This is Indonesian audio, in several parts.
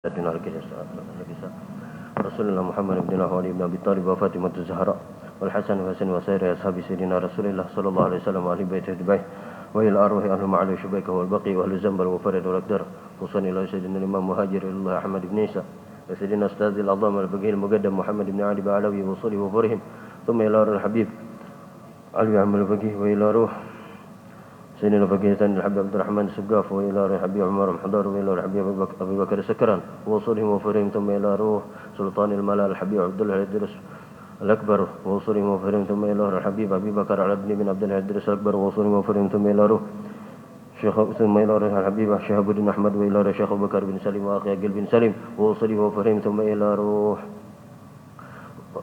سيدنا رسولنا محمد بن الله وعلي بن أبي طالب وفاطمة الزهراء والحسن والحسن وسائر أصحاب سيدنا رسول الله صلى الله عليه وسلم وأهل بيته البيت وإلى أرواح أهل معالي شبيكه والبقي وأهل الزنبر وفرد والأقدار وصلى الله سيدنا الإمام مهاجر الله أحمد بن عيسى وسيدنا أستاذ الأعظم البقي المقدم محمد بن علي بعلوي وصلي وفرهم ثم إلى روح الحبيب علي عم البقي وإلى روح سيدنا الفقيه ثاني الحبيب عبد الرحمن السقاف وإلى روح الحبيب عمر محضر وإلى روح الحبيب أبي بكر السكران وصلهم وفرهم ثم إلى روح سلطان الملال الحبيب عبد الله الإدريس الأكبر وصلهم وفرهم ثم إلى روح الحبيب أبي بكر على ابن بن عبد الله الإدريس الأكبر وصلهم وفرهم ثم إلى روح ثم إلى روح الحبيب شهاب الدين أحمد وإلى روح شيخ أبو بكر بن سليم وأخي أقل بن سليم وصلهم وفرهم ثم إلى روح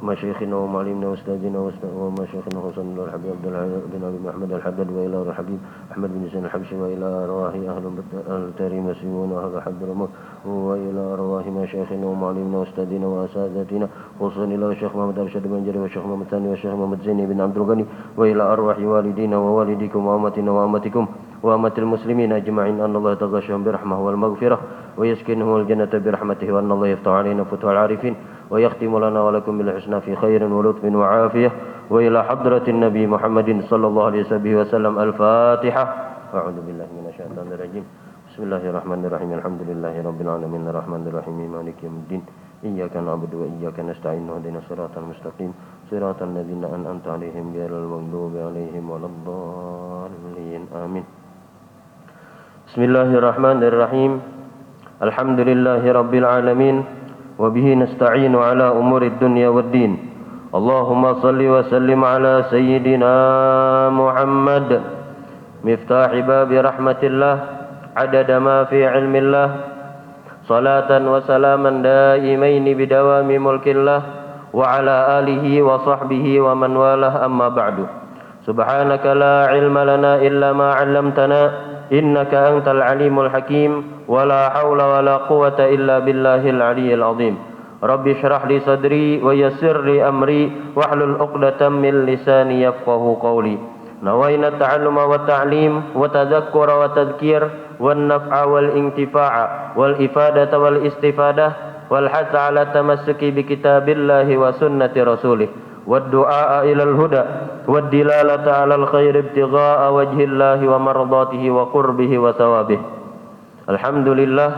مشايخنا ومعلمنا واستاذنا ومشايخنا وصلنا الحبيب عبد الله بن ابي محمد الحداد والى روح الحبيب احمد بن زين الحبشي والى ارواح اهل التاريخ مسلمون واهل حضرموت والى ارواح مشايخنا ومعلمنا واستاذنا واساتذتنا وصلنا الى الشيخ محمد ارشد بن جرير والشيخ محمد ثاني والشيخ محمد زيني بن عبد الغني والى ارواح والدينا ووالديكم وامتنا وامتكم وامة المسلمين اجمعين ان الله يتغشهم برحمه والمغفره ويسكنهم الجنه برحمته وان الله يفتح علينا فتوح العارفين ويختم لنا ولكم بالحسنى في خير ولطف وعافية وإلى حضرة النبي محمد صلى الله عليه وسلم الفاتحة أعوذ بالله من الشيطان الرجيم بسم الله الرحمن الرحيم الحمد لله رب العالمين الرحمن الرحيم مالك يوم الدين إياك نعبد وإياك نستعين اهدنا الصراط المستقيم صراط الذين أنعمت عليهم غير المغضوب عليهم ولا الضالين آمين بسم الله الرحمن الرحيم الحمد لله رب العالمين وبه نستعين على أمور الدنيا والدين اللهم صل وسلم على سيدنا محمد مفتاح باب رحمة الله عدد ما في علم الله صلاة وسلاما دائمين بدوام ملك الله وعلى آله وصحبه ومن والاه أما بعد سبحانك لا علم لنا إلا ما علمتنا إنك أنت العليم الحكيم ولا حول ولا قوة إلا بالله العلي العظيم رب اشرح لي صدري ويسر لي أمري واحلل عقدة من لساني يفقه قولي نوينا التعلم والتعليم وتذكر وتذكير والنفع والانتفاع والإفادة والاستفادة والحث على التمسك بكتاب الله وسنة رسوله والدعاء إلى الهدى والدلالة على الخير ابتغاء وجه الله ومرضاته وقربه وثوابه. Alhamdulillah,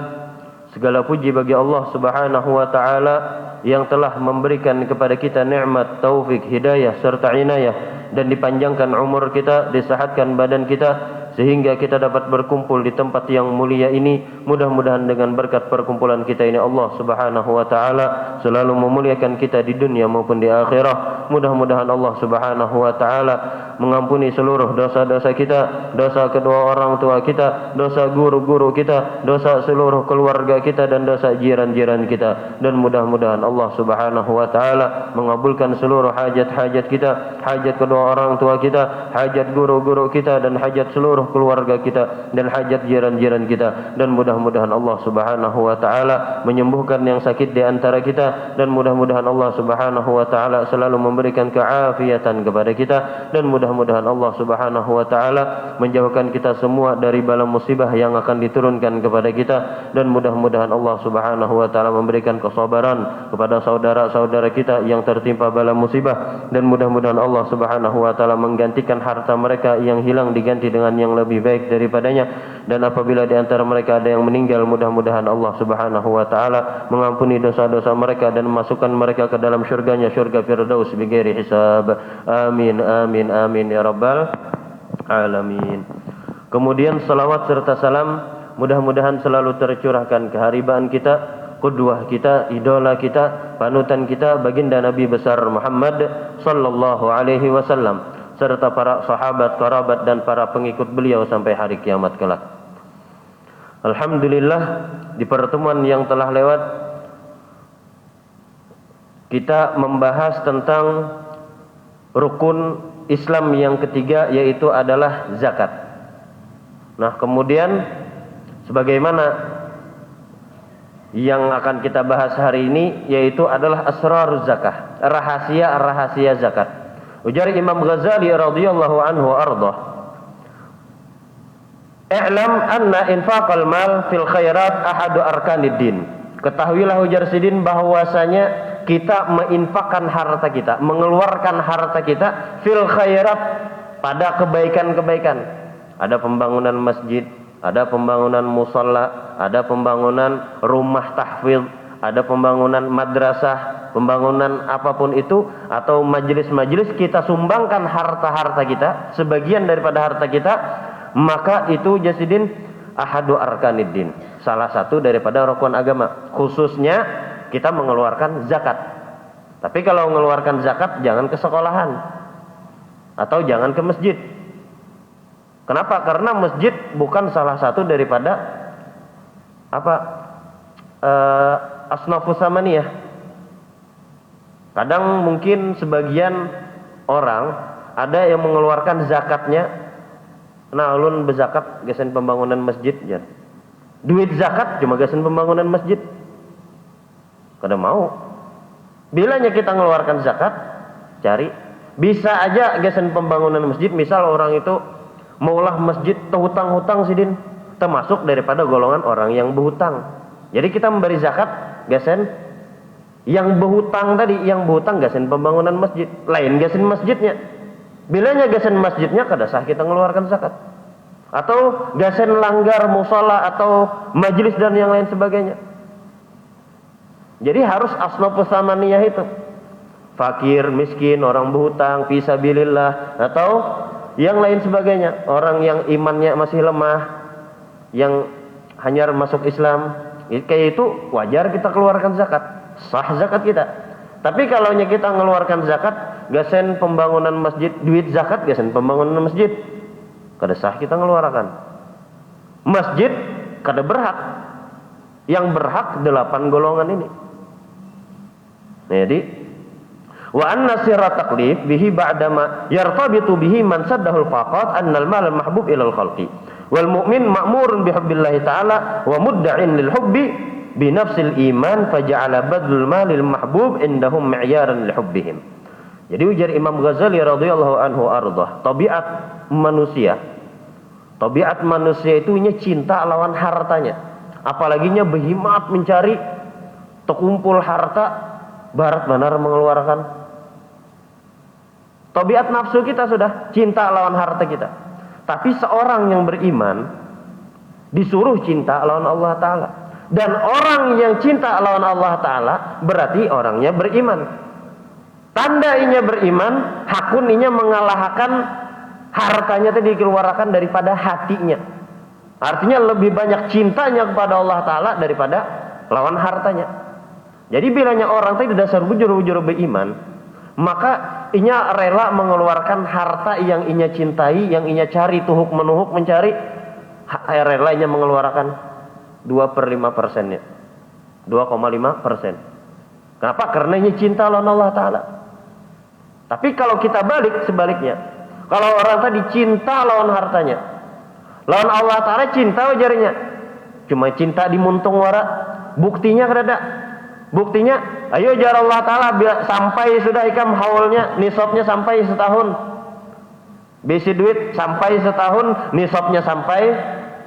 segala puji bagi Allah Subhanahu wa taala yang telah memberikan kepada kita nikmat, taufik, hidayah serta inayah dan dipanjangkan umur kita, disehatkan badan kita sehingga kita dapat berkumpul di tempat yang mulia ini. Mudah-mudahan dengan berkat perkumpulan kita ini Allah Subhanahu wa taala selalu memuliakan kita di dunia maupun di akhirat. Mudah-mudahan Allah Subhanahu wa taala mengampuni seluruh dosa-dosa kita, dosa kedua orang tua kita, dosa guru-guru kita, dosa seluruh keluarga kita dan dosa jiran-jiran kita. Dan mudah-mudahan Allah Subhanahu wa taala mengabulkan seluruh hajat-hajat kita, hajat kedua orang tua kita, hajat guru-guru kita dan hajat seluruh keluarga kita dan hajat jiran-jiran kita. Dan mudah-mudahan Allah Subhanahu wa taala menyembuhkan yang sakit di antara kita, dan mudah-mudahan Allah Subhanahu wa taala selalu memberikan keafiatan kepada kita, dan mudah-mudahan Allah Subhanahu wa taala menjauhkan kita semua dari bala musibah yang akan diturunkan kepada kita, dan mudah-mudahan Allah Subhanahu wa taala memberikan kesabaran kepada saudara-saudara kita yang tertimpa bala musibah, dan mudah-mudahan Allah Subhanahu wa taala menggantikan harta mereka yang hilang diganti dengan yang lebih baik daripadanya. Dan apabila di antara mereka ada yang meninggal, mudah-mudahan Allah Subhanahu wa taala mengampuni dosa-dosa mereka dan memasukkan mereka ke dalam syurganya, syurga Firdaus bighairi hisab. Amin amin amin ya rabbal alamin. Kemudian salawat serta salam mudah-mudahan selalu tercurahkan keharibaan kita, qudwah kita, idola kita, panutan kita, baginda Nabi besar Muhammad sallallahu alaihi wasallam serta para sahabat, kerabat dan para pengikut beliau sampai hari kiamat kelak. Alhamdulillah, di pertemuan yang telah lewat kita membahas tentang rukun Islam yang ketiga, yaitu adalah zakat. Nah, kemudian sebagaimana yang akan kita bahas hari ini, yaitu adalah asraruz zakah, rahasia-rahasia zakat. Ujar Imam Ghazali radhiyallahu anhu ardah, "I'lam anna infaqal mal fil khairat ahadu arkanid din." Ketahuilah ujar Sidin bahwasanya kita menginfakkan harta kita, mengeluarkan harta kita fil khairat, pada kebaikan-kebaikan. Ada pembangunan masjid, ada pembangunan musalla, ada pembangunan rumah tahfidz, ada pembangunan madrasah, pembangunan apapun itu, atau majelis-majelis, kita sumbangkan harta-harta kita, sebagian daripada harta kita, maka itu Jasidin ahadu arkaniddin, salah satu daripada rukun agama. Khususnya kita mengeluarkan zakat. Tapi kalau mengeluarkan zakat jangan ke sekolahan atau jangan ke masjid. Kenapa? Karena masjid bukan salah satu daripada asnafus samaniyah. Kadang mungkin sebagian orang ada yang mengeluarkan zakatnya, nah ulun bezakat gesen pembangunan masjid ya. Duit zakat cuma gesen pembangunan masjid. Kada mau. Bilanya kita mengeluarkan zakat, cari bisa aja gesen pembangunan masjid. Misal orang itu maulah masjid hutang-hutang Sidin, termasuk daripada golongan orang yang berhutang. Jadi kita memberi zakat gesen yang berhutang tadi, yang berhutang gesen pembangunan masjid, lain gesen masjidnya. Bilanya gesen masjidnya kada sah kita mengeluarkan zakat. Atau gesen langgar musala atau majelis dan yang lain sebagainya. Jadi harus asnafus samaniyah itu. Fakir, miskin, orang berhutang, fisabilillah, atau yang lain sebagainya. Orang yang imannya masih lemah, yang hanya masuk Islam, kayak itu wajar kita keluarkan zakat, sah zakat kita. Tapi kalau kita mengeluarkan zakat, gasen pembangunan masjid, duit zakat gasen pembangunan masjid, kada sah kita mengeluarkan. Masjid kada berhak, yang berhak 8 golongan ini. Nah, jadi wa anna sirra taklif bihi ba'dama yartabitu bihi man saddahul faqat annal mal al mahbub ila al khalqi wal mu'min ma'murun bihubbillahi ta'ala wa mudda'in lil hubbi bi nafsil iman faja'ala badlul malil mahbub indahum mi'yaran li hubbihim. Jadi ujar Imam Ghazali radhiyallahu anhu ardah, tabiat manusia itu cinta lawan hartanya, apalaginya berhimat mencari terkumpul harta barat benar mengeluarkan. Tabiat nafsu kita sudah cinta lawan harta kita. Tapi seorang yang beriman disuruh cinta lawan Allah Ta'ala. Dan orang yang cinta lawan Allah Ta'ala berarti orangnya beriman. Tanda inya beriman, hakun inya mengalahkan hartanya tadi dikeluarkan daripada hatinya. Artinya lebih banyak cintanya kepada Allah Ta'ala daripada lawan hartanya. Jadi bilanya orang tadi dasar bujur-bujur beriman, maka inya rela mengeluarkan harta yang inya cintai, yang inya cari tuhuk menuhuk mencari, rela inya mengeluarkan 2/5%-nya, 2,5%. Kenapa? Karena inya cinta lawan Allah Ta'ala. Tapi kalau kita balik sebaliknya, kalau orang tadi cinta lawan hartanya, lawan Allah Ta'ala cinta wajarnya, cuma cinta di muntung wara, buktinya kada ada. Buktinya, ayo jar Allah Ta'ala sampai sudah ikam haulnya, nisabnya sampai setahun. Besi duit sampai setahun, nisabnya sampai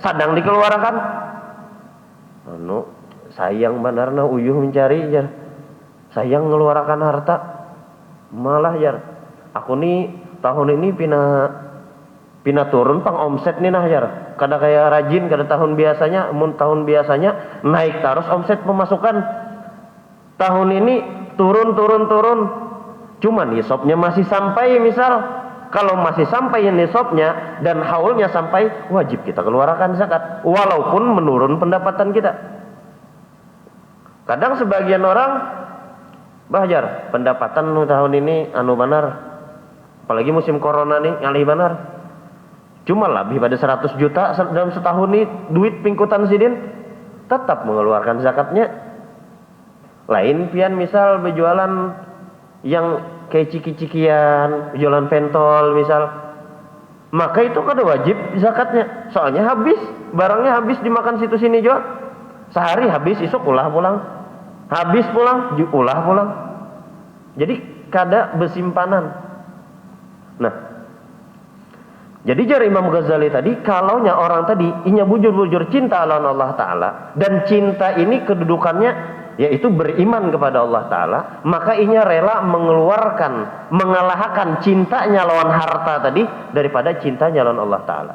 sadang dikeluarkan. Sayang benarna uyuh mencari jar. Sayang ngeluarkan harta. Malah jar, aku nih tahun ini pina turun pang omset nih nah jar. Kada kayak rajin kada tahun biasanya, tahun biasanya naik terus omset pemasukan. Tahun ini turun. Cuman nisabnya masih sampai, misal kalau masih sampai nisabnya dan haulnya sampai, wajib kita keluarkan zakat walaupun menurun pendapatan kita. Kadang sebagian orang bahajar pendapatan tahun ini benar, apalagi musim corona nih ngalih benar, cuma lebih pada 100 juta dalam setahun nih duit pingkutan Sidin, tetap mengeluarkan zakatnya. Lain pian misal berjualan yang kayak ciki-cikian, jualan pentol misal, maka itu kada wajib zakatnya, soalnya habis, barangnya habis dimakan situ sini jual, sehari habis, esok ulah pulang, habis pulang, ulah pulang, jadi kada bersimpanan. Nah, Jadi jar Imam Ghazali tadi, kalaunya orang tadi inya bujur-bujur cinta lawan Allah Ta'ala, dan cinta ini kedudukannya yaitu beriman kepada Allah Ta'ala, maka inya rela mengalahkan cintanya lawan harta tadi daripada cintanya lawan Allah Ta'ala.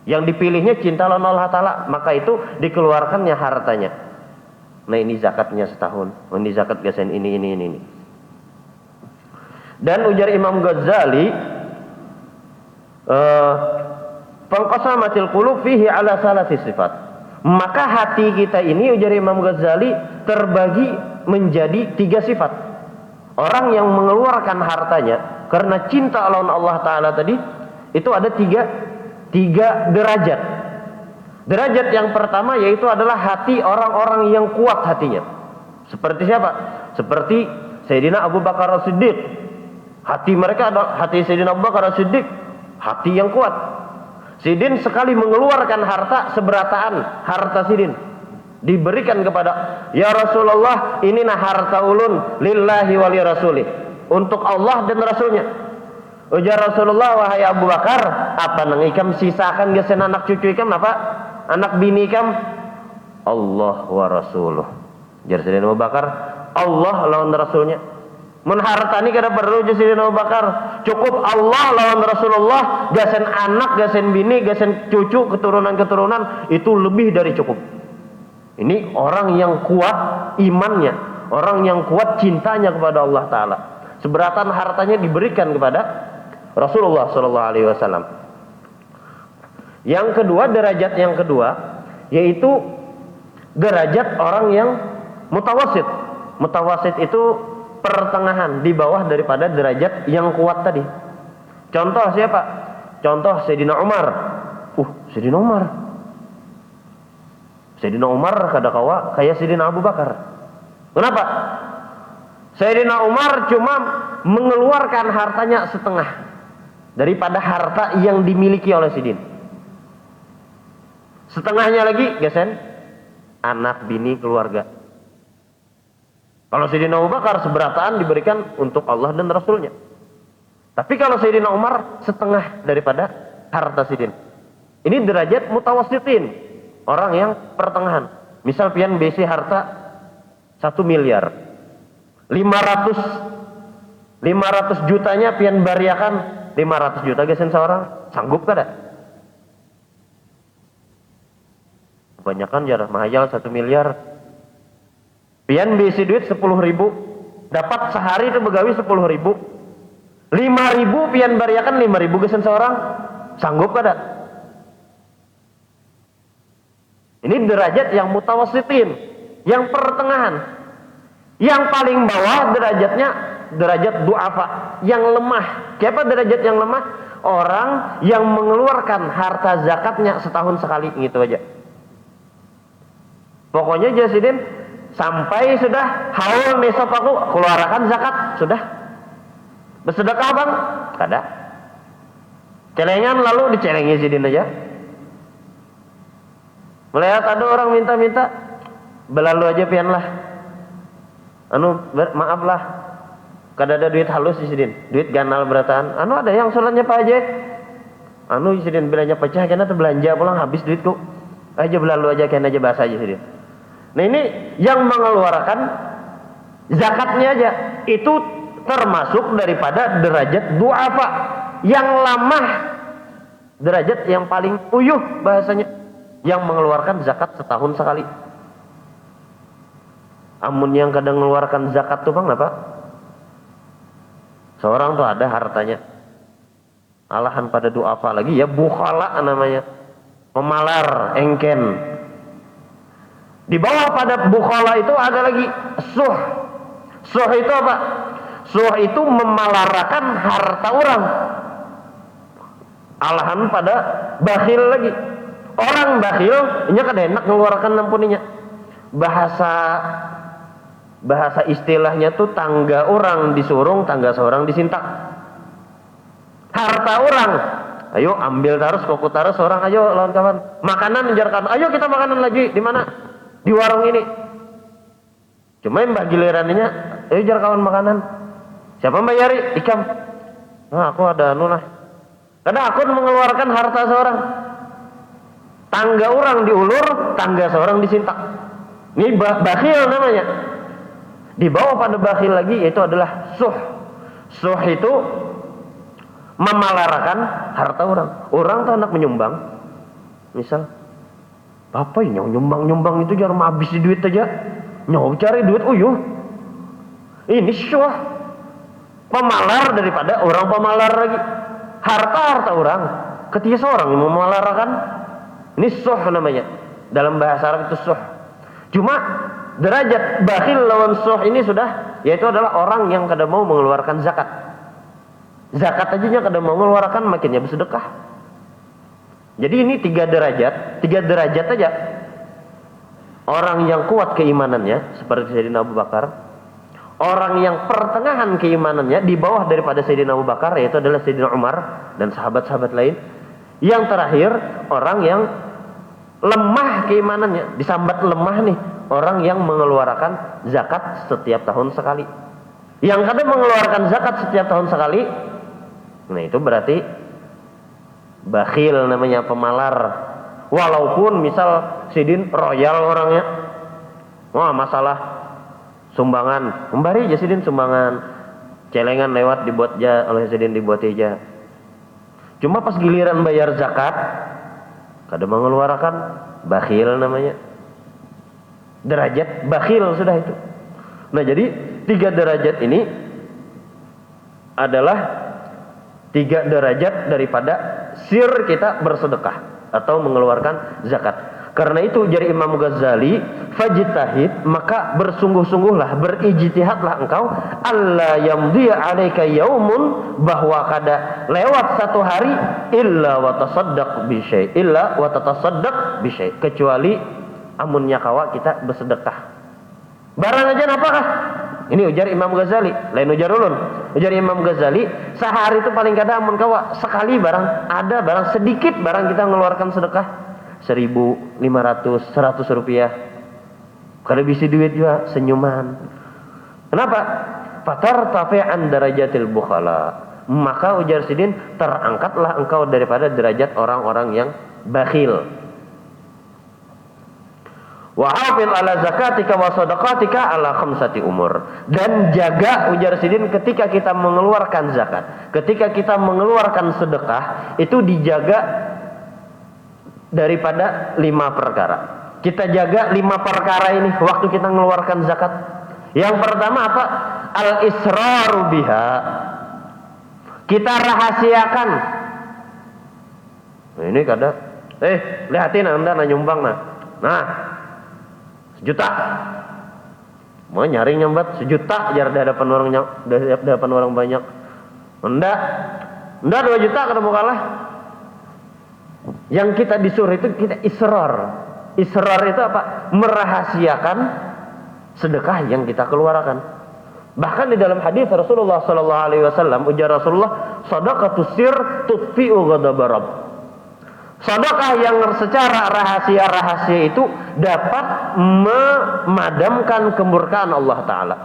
Yang dipilihnya cinta lawan Allah Ta'ala, maka itu dikeluarkannya hartanya. Nah ini zakatnya setahun, ini zakat gasen ini. Dan ujar Imam Ghazali, Fangqasamatil qulub fihi ala salasi sifat. Maka hati kita ini, ujar Imam Ghazali, terbagi menjadi 3 sifat. Orang yang mengeluarkan hartanya karena cinta lawan Allah Ta'ala tadi, itu ada tiga derajat. Derajat yang pertama yaitu adalah hati orang-orang yang kuat hatinya. Seperti siapa? Seperti Sayyidina Abu Bakar As-Siddiq. Hati mereka adalah hati Sayyidina Abu Bakar As-Siddiq, hati yang kuat. Sidin sekali mengeluarkan harta seberataan harta Sidin, diberikan kepada, ya Rasulullah, ini nah harta ulun lillahi wali rasulih, untuk Allah dan Rasulnya. Ujar Rasulullah, wahai Abu Bakar, apa nang ikam sisakan gesen anak cucu ikam, apa anak bini ikam? Allah wa rasuluh. Jar Sidin Abu Bakar, Allah lawan Rasulnya. Menhartani kada perlu Sidin Abu Bakar, cukup Allah lawan Rasulullah, gasen anak, gasen bini, gasen cucu, keturunan itu lebih dari cukup. Ini orang yang kuat imannya, orang yang kuat cintanya kepada Allah Ta'ala. Seberatan hartanya diberikan kepada Rasulullah Sallallahu Alaihi Wasallam. Yang kedua, derajat yang kedua yaitu derajat orang yang mutawasid. Mutawasid itu pertengahan, di bawah daripada derajat yang kuat tadi. Contoh siapa? Contoh Sayyidina Umar. Sayyidina Umar. Sayyidina Umar kada kawa kayak Sayyidina Abu Bakar. Kenapa? Sayyidina Umar cuma mengeluarkan hartanya setengah daripada harta yang dimiliki oleh Sidin. Setengahnya lagi gesen anak, bini, keluarga. Kalau Sayyidina Abu Bakar seberataan diberikan untuk Allah dan Rasulnya. Tapi kalau Sayyidina Umar setengah daripada harta Sidin. Ini derajat mutawassitin, orang yang pertengahan. Misal pian besi harta 1 miliar, 500 jutanya pian bariakan 500 juta gesen seorang, sanggup kada? Kebanyakan jarang mahal 1 miliar. Pian bisi duit 10.000, dapat sehari itu begawi 10.000. 5.000 pian bariakan 5.000 gesen seorang, sanggup kada? Ini derajat yang mutawassitin, yang pertengahan. Yang paling bawah derajatnya derajat du'afa, yang lemah. Siapa derajat yang lemah? Orang yang mengeluarkan harta zakatnya setahun sekali, gitu aja. Pokoknya Jasidin sampai sudah haul besok aku keluarkan zakat, sudah. Bersedekah bang? Kada. Celengan lalu dicelengi Sidin aja. Melihat ada orang minta-minta, belalu aja pian lah. Maaf lah, kada ada duit halus di Sidin, duit ganal berataan. Ada yang sholatnya Pak aja. Sidin bilangnya pecah, kena tuh belanja pulang habis duitku. Aja belalu aja, kena aja bahasa aja Sidin. Nah ini yang mengeluarkan zakatnya aja, itu termasuk daripada derajat du'afa, yang lemah, derajat yang paling uyuh bahasanya, yang mengeluarkan zakat setahun sekali. Amun yang kadang mengeluarkan zakat tuh bang apa? Seorang tuh ada hartanya, alahan pada du'afa lagi ya, bukhala namanya, pemalar, engken. Di bawah pada bukhala itu ada lagi suh. Suh itu apa? Suh itu memalarakan harta orang. Alahan pada bakhil lagi. Orang bakhil, ini kan enak mengeluarkan nampuninya. Bahasa istilahnya tuh tangga orang disurung, tangga seorang disintak. Harta orang, ayo ambil taruh, kokut taruh seorang, ayo lawan kawan. Makanan menjarkan, ayo kita makanan lagi, di mana? Di warung ini. Cuma yang mbak gilirannya, ayo jar kawan makanan. Siapa bayari? Ikam. Aku ada lah. Karena akun mengeluarkan harta seorang. Tangga orang diulur, tangga seorang disintak. Ini bakhil namanya. Di bawah pada bakhil lagi yaitu adalah suh. Suh itu memalarakan harta orang. Orang tuh anak menyumbang. Misal, bapak ini nyumbang itu jangan habisi duit aja. Cari duit uyuh. Ini suh. Pemalar daripada orang pemalar lagi. Harta orang. Ketika seorang yang memalarakan, ini suh namanya. Dalam bahasa Arab itu suh. Cuma derajat bakhil lawan suh ini sudah, yaitu adalah orang yang kada mau mengeluarkan zakat. Zakat aja yang kada mau mengeluarkan, makinnya bersedekah. Jadi ini 3 derajat aja. Orang yang kuat keimanannya seperti Sayyidina Abu Bakar, orang yang pertengahan keimanannya di bawah daripada Sayyidina Abu Bakar, yaitu adalah Sayyidina Umar dan sahabat-sahabat lain. Yang terakhir, orang yang lemah keimanannya, disambat lemah nih, orang yang mengeluarkan zakat setiap tahun sekali. Yang kadang mengeluarkan zakat setiap tahun sekali, nah itu berarti bakhil namanya, pemalar. Walaupun misal sidin royal orangnya, wah masalah sumbangan, memberi aja sidin sumbangan, celengan lewat dibuat aja oleh sidin, dibuat aja. Cuma pas giliran bayar zakat, kadang mengeluarkan, bakhil namanya. Derajat bakhil sudah itu. Nah jadi 3 derajat ini adalah 3 derajat daripada sir kita bersedekah atau mengeluarkan zakat. Karena itu jadi Imam Ghazali, fajtahid, maka bersungguh-sungguhlah, berijtihadlah engkau, alla yamdiya alaika yaumun, bahwa kada lewat satu hari illa wa tasaddaq bi syai', illa wa tatasaddaq bi syai', kecuali amunnya kawa kita bersedekah. Barang aja apakah? Ini ujar Imam Ghazali, lain ujar ulun. Ujar Imam Ghazali, sehari itu paling kada amun kawa sekali barang, ada barang sedikit barang kita mengeluarkan sedekah 1.500, 100 rupiah. Kalau bisa duit juga senyuman. Kenapa? Fatar tafi'an darajatil bukhala. Maka ujar sidin, terangkatlah engkau daripada derajat orang-orang yang bakhil. Wa hafil ala zakatika wa sadaqatika ala khamsati umur. Dan jaga, ujar sidin, ketika kita mengeluarkan zakat, ketika kita mengeluarkan sedekah, itu dijaga daripada 5 perkara. Kita jaga 5 perkara ini waktu kita mengeluarkan zakat. Yang pertama apa? Al-israru biha. Kita rahasiakan. Nah, ini kadang, lihatin anda nyumbang nah. Nah, 1 juta. Mau nyari nyambat 1 juta jar di hadapan orang banyak. Enggak 2 juta kada mau kalah. Yang kita disuruh itu kita israr. Israr itu apa? Merahasiakan sedekah yang kita keluarkan. Bahkan di dalam hadis Rasulullah sallallahu alaihi wasallam, ujar Rasulullah, shadaqatus sir tutfi'u ghadab rabb. Sedekah yang secara rahasia itu dapat memadamkan kemurkaan Allah Ta'ala.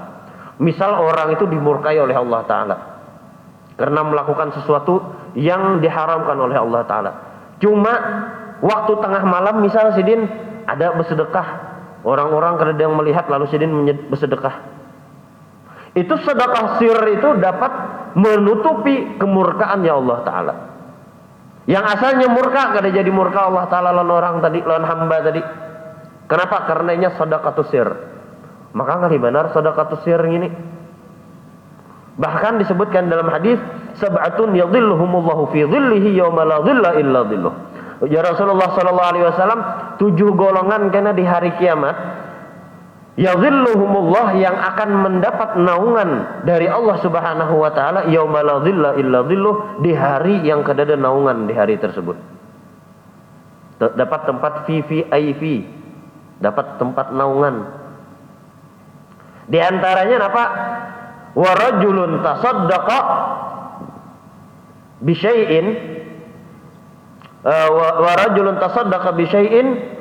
Misal orang itu dimurkai oleh Allah Ta'ala karena melakukan sesuatu yang diharamkan oleh Allah Ta'ala. Cuma waktu tengah malam misal sidin ada bersedekah, orang-orang kadang melihat lalu sidin bersedekah. Itu sedekah sir itu dapat menutupi kemurkaannya Allah Ta'ala. Yang asalnya murka kada jadi murka Allah Ta'ala lawan orang tadi, lawan hamba tadi. Kenapa? Karena ini sedekah sir. Maka ngali benar sedekah sir ini. Bahkan disebutkan dalam hadis, sab'atun yadhilluhumullahu fi dhillihi yauma la dhilla illa dhilluh. Ya Rasulullah sallallahu alaihi wasallam, 7 golongan karena di hari kiamat, yadhilluhumullah, yang akan mendapat naungan dari Allah Subhanahu wa taala yauma la dhilla illa dhilluh, di hari yang kada ada naungan di hari tersebut. Dapat tempat VVIP, dapat tempat naungan. Di antaranya apa? Wa rajulun tasaddaqa bi syai'in wa rajulun tasaddaqa bi syai'in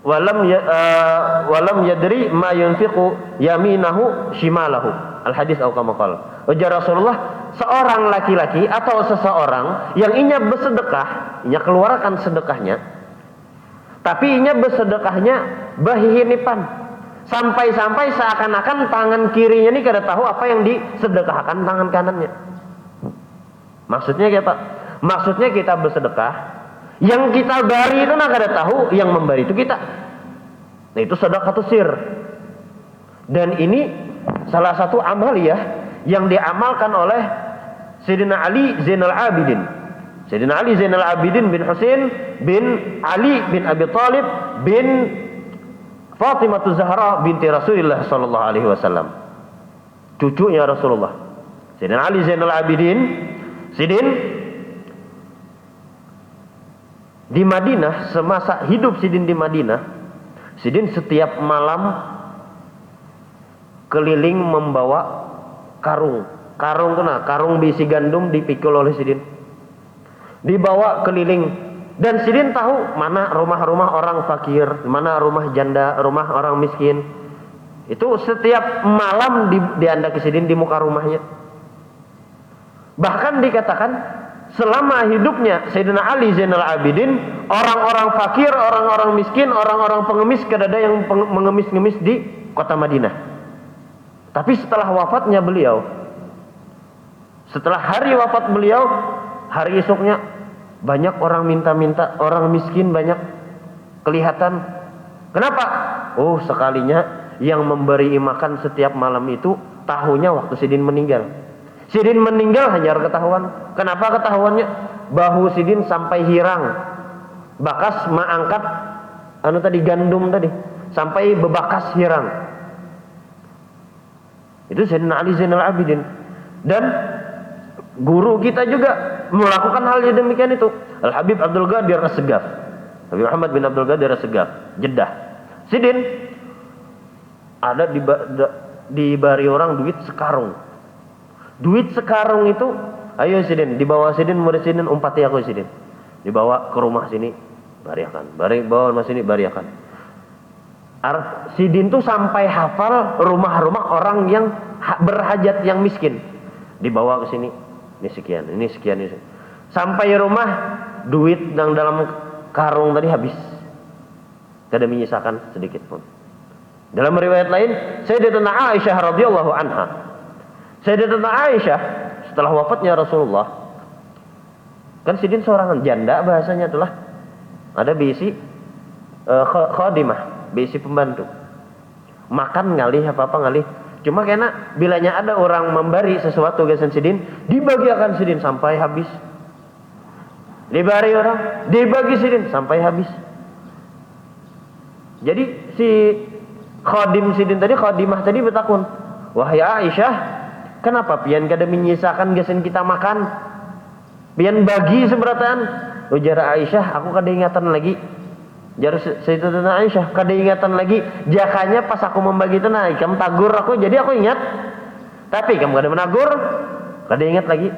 walam yadri ma yunfiqu yaminahu shimalahu. Al hadis atau kama qala. Ujar Rasulullah, seorang laki-laki atau seseorang yang inya bersedekah, inya keluarkan sedekahnya, tapi inya bersedekahnya bahihinipan, sampai-sampai seakan-akan tangan kirinya ini kada tahu apa yang disedekahkan tangan kanannya. Maksudnya apa? Maksudnya kita bersedekah, yang kita beri itu nak kada tahu yang memberi itu kita. Nah, itu sedekah sir. Dan ini salah satu amaliyah yang diamalkan oleh Sayyidina Ali Zainal Abidin. Sayyidina Ali Zainal Abidin bin Husain bin Ali bin Abi Thalib bin Fatimah Zahra binti Rasulullah sallallahu alaihi wasallam. Cucunya Rasulullah. Sayyidina Ali Zainal Abidin, Sidin di Madinah, semasa hidup Sidin di Madinah, Sidin setiap malam keliling membawa karung karung berisi gandum dipikul oleh Sidin, dibawa keliling, dan Sidin tahu mana rumah-rumah orang fakir, mana rumah janda, rumah orang miskin. Itu setiap malam diandaki Sidin di muka rumahnya. Bahkan dikatakan selama hidupnya Sayyidina Ali Zainal Abidin, orang-orang fakir, orang-orang miskin, orang-orang pengemis kada ada yang mengemis-ngemis di kota Madinah. Tapi setelah wafatnya beliau, setelah hari wafat beliau, hari esoknya banyak orang minta-minta, orang miskin banyak kelihatan. Kenapa? Oh, sekalinya yang memberi makan setiap malam itu tahunya waktu Sidin meninggal. Sidin meninggal hanya ketahuan. Kenapa ketahuannya? Bahu Sidin sampai hirang, bakas mengangkat gandum tadi sampai bebakas hirang. Itu Sayyidina Ali Zainal Abidin. Dan guru kita juga melakukan hal yang demikian itu. Al-Habib Abdul Qadir As-Segaf, Habib Muhammad bin Abdul Qadir As-Segaf, Jeddah. Sidin ada di bari orang duit sekarung. Duit sekarung itu, ayo Sidin, dibawa Sidin, murid Sidin, umpati aku Sidin. Dibawa ke rumah sini, bariakan. Bawa rumah sini, bariakan. Sidin tuh sampai hafal rumah-rumah orang yang berhajat, yang miskin. Dibawa ke sini, ini sekian, ini sekian, ini sekian. Sampai rumah, duit yang dalam karung tadi habis. Tidak menyisakan sedikit pun. Dalam riwayat lain, Sayyidatina Aisyah radhiyallahu anha. Sayyidatina Aisyah setelah wafatnya Rasulullah, kan Sidin seorang janda bahasanya itulah, ada berisi khadimah, berisi pembantu, makan ngalih apa-apa ngalih. Cuma karena bilanya ada orang memberi sesuatu gasan Sidin, dibagikan Sidin sampai habis. Dibari orang, dibagi Sidin sampai habis. Jadi si khadim Sidin tadi, khadimah tadi bertakun, wahai Aisyah, kenapa pian kada menyisakan gasan kita makan? Pian bagi seberataan. Ujar Aisyah, aku kada ingatan lagi. Jar Sayyidatina Aisyah, kada ingatan lagi. Jakanya pas aku membagi itu, nah kamu tagur aku, jadi aku ingat. Tapi kamu kada menagur, kada ingat lagi.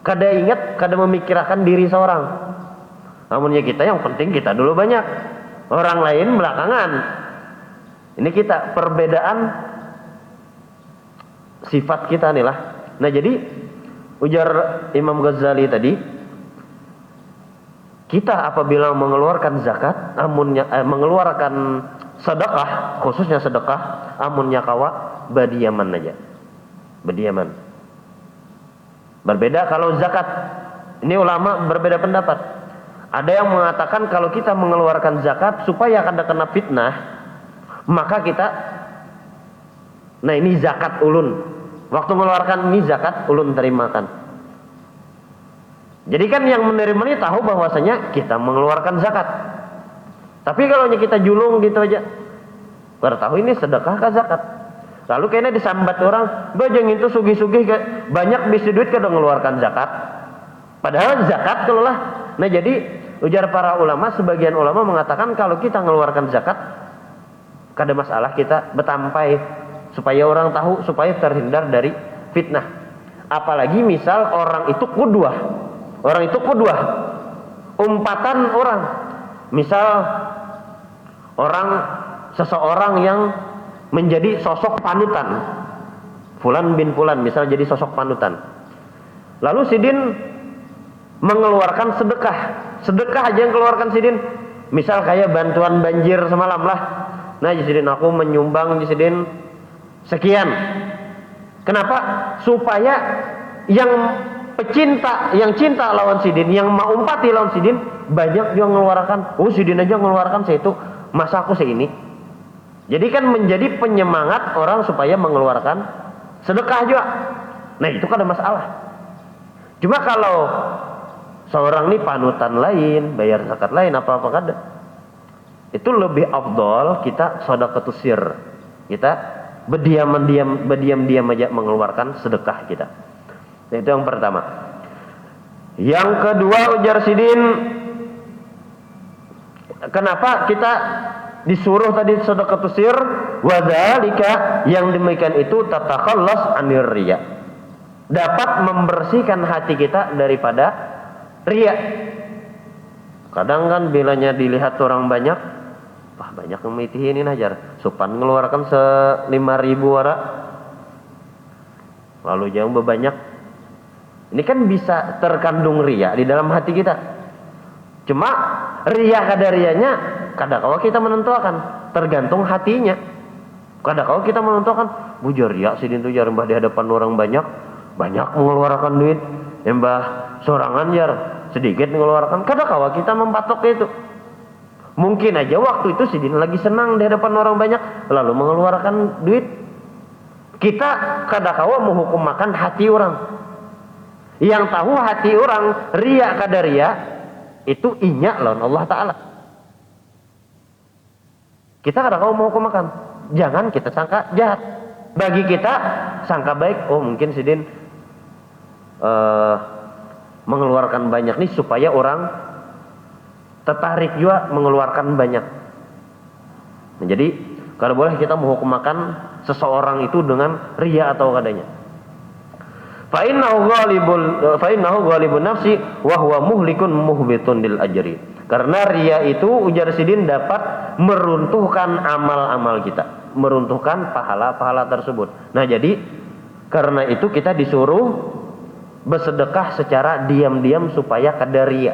Kada ingat, kada memikirkan diri seorang. Namunnya kita yang penting kita dulu banyak, orang lain belakangan. Ini kita perbedaan sifat kita nih lah. Nah jadi ujar Imam Ghazali tadi, kita apabila mengeluarkan zakat, mengeluarkan sedekah, khususnya sedekah, amunnya kawa badiaman aja, badiaman. Berbeda kalau zakat. Ini ulama berbeda pendapat. Ada yang mengatakan kalau kita mengeluarkan zakat supaya kada kena fitnah, maka kita, nah ini zakat ulun. Waktu mengeluarkan ini zakat ulun terimakan. Jadi kan yang menerima ini tahu bahwasanya kita mengeluarkan zakat. Tapi kalau kita julung gitu aja, baru tahu ini sedekah ke zakat. Lalu kayaknya disambat orang, bajang itu sugih-sugih banyak bisa duit kada mengeluarkan zakat. Padahal zakat kalau lah. Nah jadi ujar para ulama, sebagian ulama mengatakan kalau kita mengeluarkan zakat, kada masalah kita betampai supaya orang tahu, supaya terhindar dari fitnah. Apalagi misal orang itu qudwah. Orang itu qudwah, umpatan orang. Misal seseorang yang menjadi sosok panutan, Fulan bin Fulan misal jadi sosok panutan. Lalu Sidin mengeluarkan sedekah. Sedekah aja yang keluarkan Sidin. Misal kayak bantuan banjir semalam lah. Nah Sidin aku menyumbang Sidin sekian. Kenapa? Supaya yang pecinta, yang cinta lawan Sidin, yang mau umpati lawan Sidin, banyak yang mengeluarkan. Oh Sidin aja mengeluarkan seitu, masa aku seini? Jadi kan menjadi penyemangat orang supaya mengeluarkan sedekah juga. Nah itu kan ada masalah. Cuma kalau seorang ini panutan lain, bayar zakat lain, apa-apa kada, itu lebih afdol kita sedekah sir. Kita berdiam-diam aja mengeluarkan sedekah kita. Nah, itu yang pertama. Yang kedua ujar Sidin, kenapa kita disuruh tadi sedekah sir? Wadzalika, yang demikian itu tatakhallas anir riya, dapat membersihkan hati kita daripada riya. Kadang kan bilanya dilihat orang banyak, wah banyak yang mitihin ajar, supan mengeluarkan 5.000 wara, lalu jangan berbanyak. Ini kan bisa terkandung riya di dalam hati kita. Cuma riya kadarianya kadang kalau kita menentukan, tergantung hatinya. Kadang kalau kita menentukan, bujur riya Sidin tuh jar mbah di hadapan orang banyak mengeluarkan duit, mbah sorangan jar sedikit mengeluarkan. Kadang kalau kita mempatok itu, mungkin aja waktu itu Sidin lagi senang di hadapan orang banyak, lalu mengeluarkan duit. Kita kadang kalau menghukum makan hati orang. Yang tahu hati orang riya kadaria itu inya lawan Allah Ta'ala. Kita kadang kalau menghukum makan, jangan kita sangka jahat. Bagi kita sangka baik, oh mungkin Sidin mengeluarkan banyak nih supaya orang tertarik juga mengeluarkan banyak. Nah, jadi kalau boleh kita menghukum seseorang itu dengan riya atau kadanya. Fa innahu ghalibun nafsi wa huwa muhlikun muhbitun lil ajri. Karena riya itu ujar Sidin dapat meruntuhkan amal-amal kita, meruntuhkan pahala-pahala tersebut. Nah, jadi karena itu kita disuruh bersedekah secara diam-diam supaya kada riya.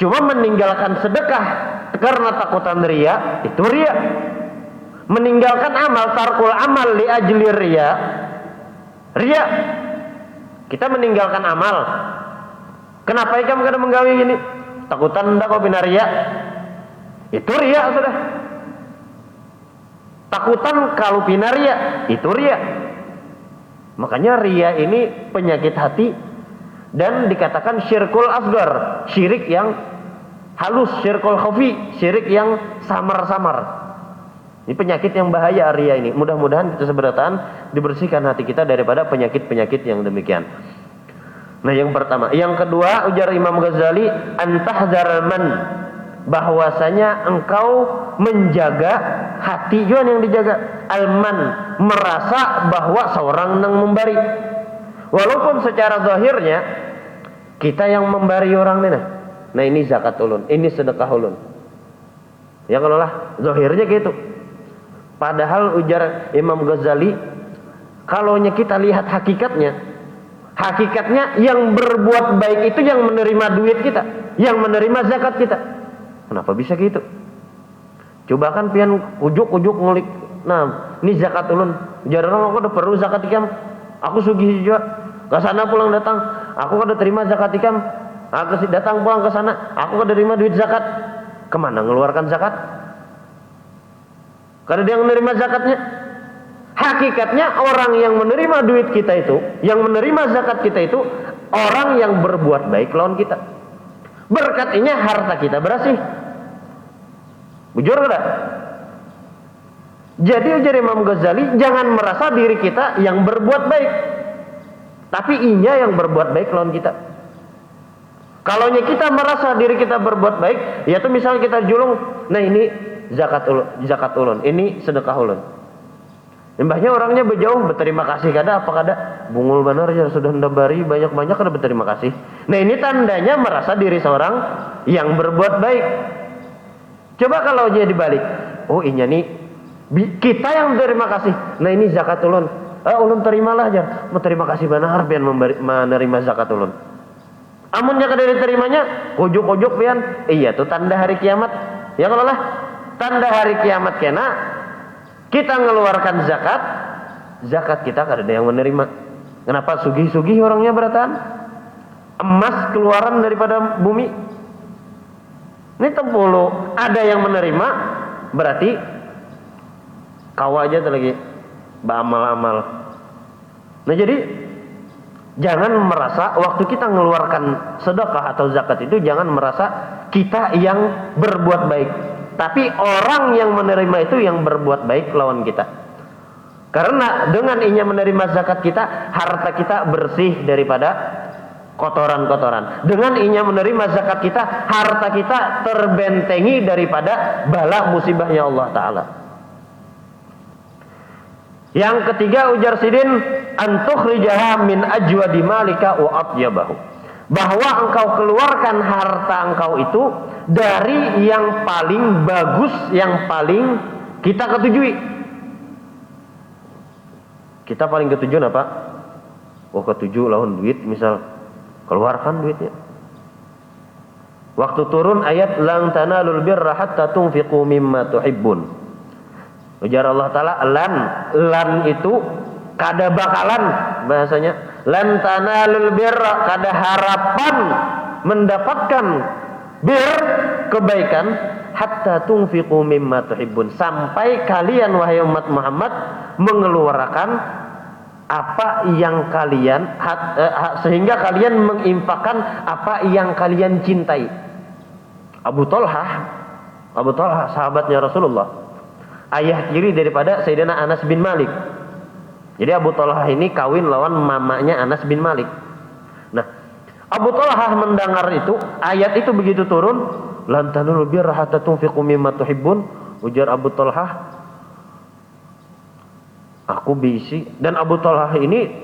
Cuma meninggalkan sedekah karena takutan riya, itu riya. Meninggalkan amal, tarkul amal li ajli riya, riya. Kita meninggalkan amal. Kenapa kamu kada menggawe gini? Takutan ndak kau bina riya. Itu riya sudah. Takutan kalau bina riya, itu riya. Makanya riya ini penyakit hati dan dikatakan syirkul asgar, syirik yang halus, syirkul khafi, syirik yang samar-samar. Ini penyakit yang bahaya riya ini. Mudah-mudahan kita seberatan dibersihkan hati kita daripada penyakit-penyakit yang demikian. Nah, yang pertama. Yang kedua, ujar Imam Ghazali, antahzar man, bahwasanya engkau menjaga hati juga yang dijaga. Alman, merasa bahwa seorang yang memberi. Walaupun secara zahirnya kita yang memberi orang ini. Nah, ini zakat ulun, ini sedekah ulun. Ya kalau lah zahirnya gitu. Padahal ujar Imam Ghazali, kalaunya kita lihat hakikatnya yang berbuat baik itu yang menerima duit kita, yang menerima zakat kita. Kenapa bisa gitu? Coba kan pian ujuk-ujuk ngulik. Nah, ini zakat ulun. Ujar orang, aku udah perlu zakat ikam. Aku sugih juga. Ke sana pulang datang, aku udah terima zakat ikam. Aku datang pulang ke sana, aku udah terima duit zakat. Kemana ngeluarkan zakat? Karena dia menerima zakatnya. Hakikatnya orang yang menerima duit kita itu, yang menerima zakat kita itu, orang yang berbuat baik lawan kita. Berkatnya harta kita bersih. Bujur enggak? Jadi ujar Imam Ghazali, jangan merasa diri kita yang berbuat baik, tapi inya yang berbuat baik lawan kita. Kalaunya kita merasa diri kita berbuat baik, yaitu misalnya kita julung, nah ini zakat ulun, ini sedekah ulun. Mbahnya orangnya berjauh, berterima kasih kada apa kada? Bungul benar ya sudah ndabari banyak-banyak kada berterima kasih. Nah, ini tandanya merasa diri seorang yang berbuat baik. Coba kalau dia dibalik, oh inya nih kita yang berterima kasih. Nah, ini zakat ulun, ulun terimalah aja. Mau terima kasih benar pian menerima zakat ulun. Amunnya kada diterimanya, ujuk-ujuk pian, iya tuh tanda hari kiamat. Ya kalau lah tanda hari kiamat kena kita ngeluarkan zakat kita kada ada yang menerima. Kenapa? Sugih-sugih orangnya beratan. Emas keluaran daripada bumi. Ini tempulu ada yang menerima, berarti kau aja tuh lagi beramal-amal. Nah jadi jangan merasa waktu kita mengeluarkan sedekah atau zakat itu jangan merasa kita yang berbuat baik, tapi orang yang menerima itu yang berbuat baik lawan kita. Karena dengan inya menerima zakat kita, harta kita bersih daripada kotoran-kotoran. Dengan inya menerima zakat kita, harta kita terbentengi daripada bala musibahnya Allah Ta'ala. Yang ketiga ujar sidin, antukhrijaha min ajwadi malika wa atyabahu. Bahwa engkau keluarkan harta engkau itu dari yang paling bagus, yang paling kita ketujui. Kita paling ketujuan apa? Oh ketujuh lawan duit misal. Keluarkan duitnya. Waktu turun ayat lan tanalul birra hatta tunfiqu mimma tuhibbun. Ujar Allah Ta'ala, lan itu kada bakalan bahasanya. Lan tanalul birra, kada harapan mendapatkan kebaikan hatta tunfiqu mimma tuhibbun, sampai kalian wahai umat Muhammad mengeluarkan apa yang kalian sehingga kalian menginfakkan apa yang kalian cintai. Abu Talhah sahabatnya Rasulullah, ayah tiri daripada Sayyidina Anas bin Malik. Jadi Abu Talhah ini kawin lawan mamanya Anas bin Malik. Nah, Abu Talhah mendengar itu, ayat itu begitu turun, lan tanulul birra hatta tunfiqu mimma tuhibbun. Ujar Abu Talhah, aku berisi, dan Abu Talhah ini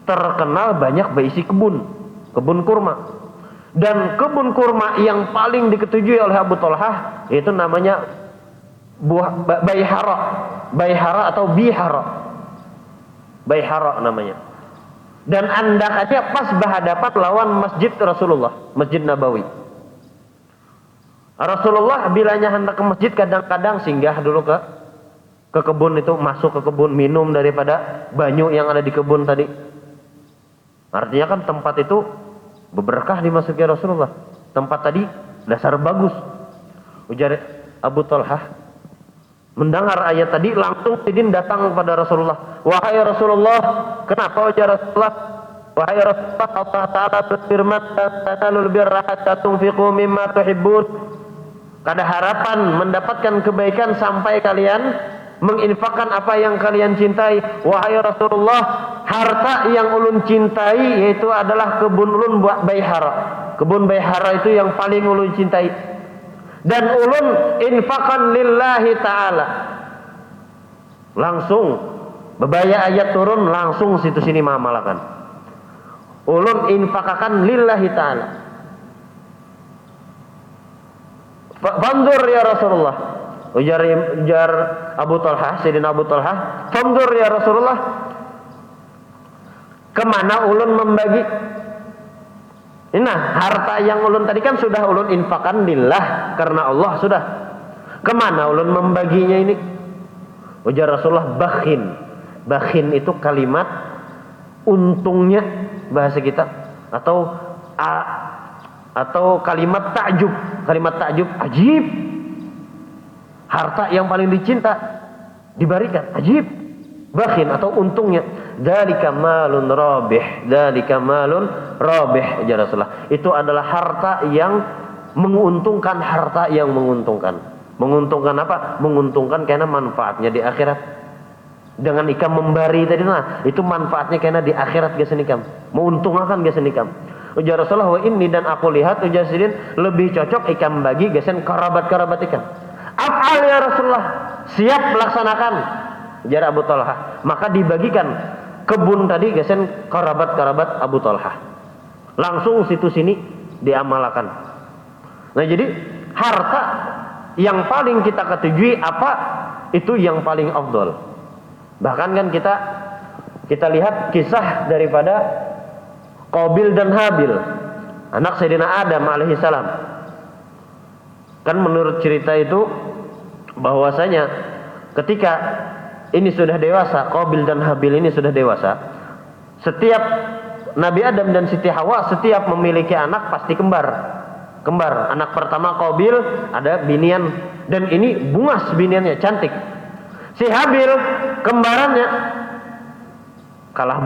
terkenal banyak berisi kebun kurma. Dan kebun kurma yang paling diketujui oleh Abu Talhah itu namanya buah Baihara atau Baihara namanya. Dan andakannya pas berhadapan lawan Masjid Rasulullah, Masjid Nabawi. Rasulullah bilanya hendak ke masjid kadang-kadang singgah dulu ke kebun itu, masuk ke kebun, minum daripada banyu yang ada di kebun tadi. Artinya kan tempat itu berberkah dimasuki Rasulullah. Tempat tadi dasar bagus. Ujar Abu Talhah, mendengar ayat tadi langsung sidin datang kepada Rasulullah. Wahai Rasulullah, kenapa ujar Rasulullah? Wahai Rasulullah, Allah Ta'ala berfirman, tanalul birra hatta tunfiqu mimma tuhibbun. Kada harapan mendapatkan kebaikan sampai kalian menginfakkan apa yang kalian cintai. Wahai Rasulullah, harta yang ulun cintai yaitu adalah kebun ulun buat Baihara. Kebun Baihara itu yang paling ulun cintai. Dan ulun infakan lillahi ta'ala. Langsung bebaya ayat turun, langsung situ sini mamalakan. Ulun infakakan lillahi ta'ala. Fanzur ya Rasulullah. Ujar Abu Talhah, Sayyidina Abu Talhah, fanzur ya Rasulullah, kemana ulun membagi? Nah, harta yang ulun tadi kan sudah ulun infakan lillah, karena Allah sudah. Kemana ulun membaginya ini? Ujar Rasulullah, bakhin. Bakhin itu kalimat untungnya bahasa kita, atau kalimat takjub. Kalimat takjub, ajib. Harta yang paling dicinta diberikan, ajib. Bakhin atau untungnya. Dzalika malun rabih. Dzalika malun rabih, ya Rasulullah. Itu adalah harta yang menguntungkan, harta yang menguntungkan. Menguntungkan apa? Menguntungkan karena manfaatnya di akhirat. Dengan ikam memberi tadi, nah itu manfaatnya karena di akhirat gasen ikam. Menguntungkan gasen ikam. Ujar Rasulullah, wa inni, dan aku lihat ujar sidin lebih cocok ikam bagi gasen kerabat-kerabat ikam. Af'al ya Rasulullah, siap melaksanakan. Ujar Abu Talhah, maka dibagikan kebun tadi gasen kerabat-kerabat Abu Talhah. Langsung situ sini diamalkan. Nah jadi harta yang paling kita ketujui apa? Itu yang paling afdol. Bahkan kan kita kita lihat kisah daripada Qabil dan Habil, anak Sayyidina Adam alaihissalam. Kan menurut cerita itu bahwasanya ketika ini sudah dewasa, Qabil dan Habil ini sudah dewasa, setiap Nabi Adam dan Siti Hawa setiap memiliki anak pasti kembar. Anak pertama Qabil ada binian, dan ini bungas biniannya, cantik. Si Habil kembarannya kalah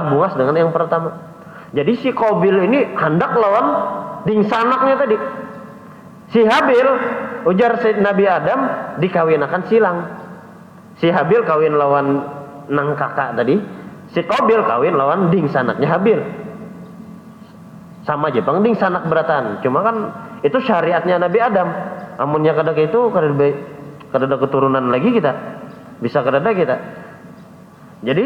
bungas dengan yang pertama. Jadi si Qabil ini hendak lawan dingsanaknya tadi. Si Habil, ujar Nabi Adam, dikawinakan silang. Si Habil kawin lawan nang kakak tadi, si Qabil kawin lawan dingsanaknya Habil. Sama aja bang, dingsanak beratan. Cuma kan itu syariatnya Nabi Adam. Amunnya kada itu kada ada keturunan lagi kita, bisa kada kita. Jadi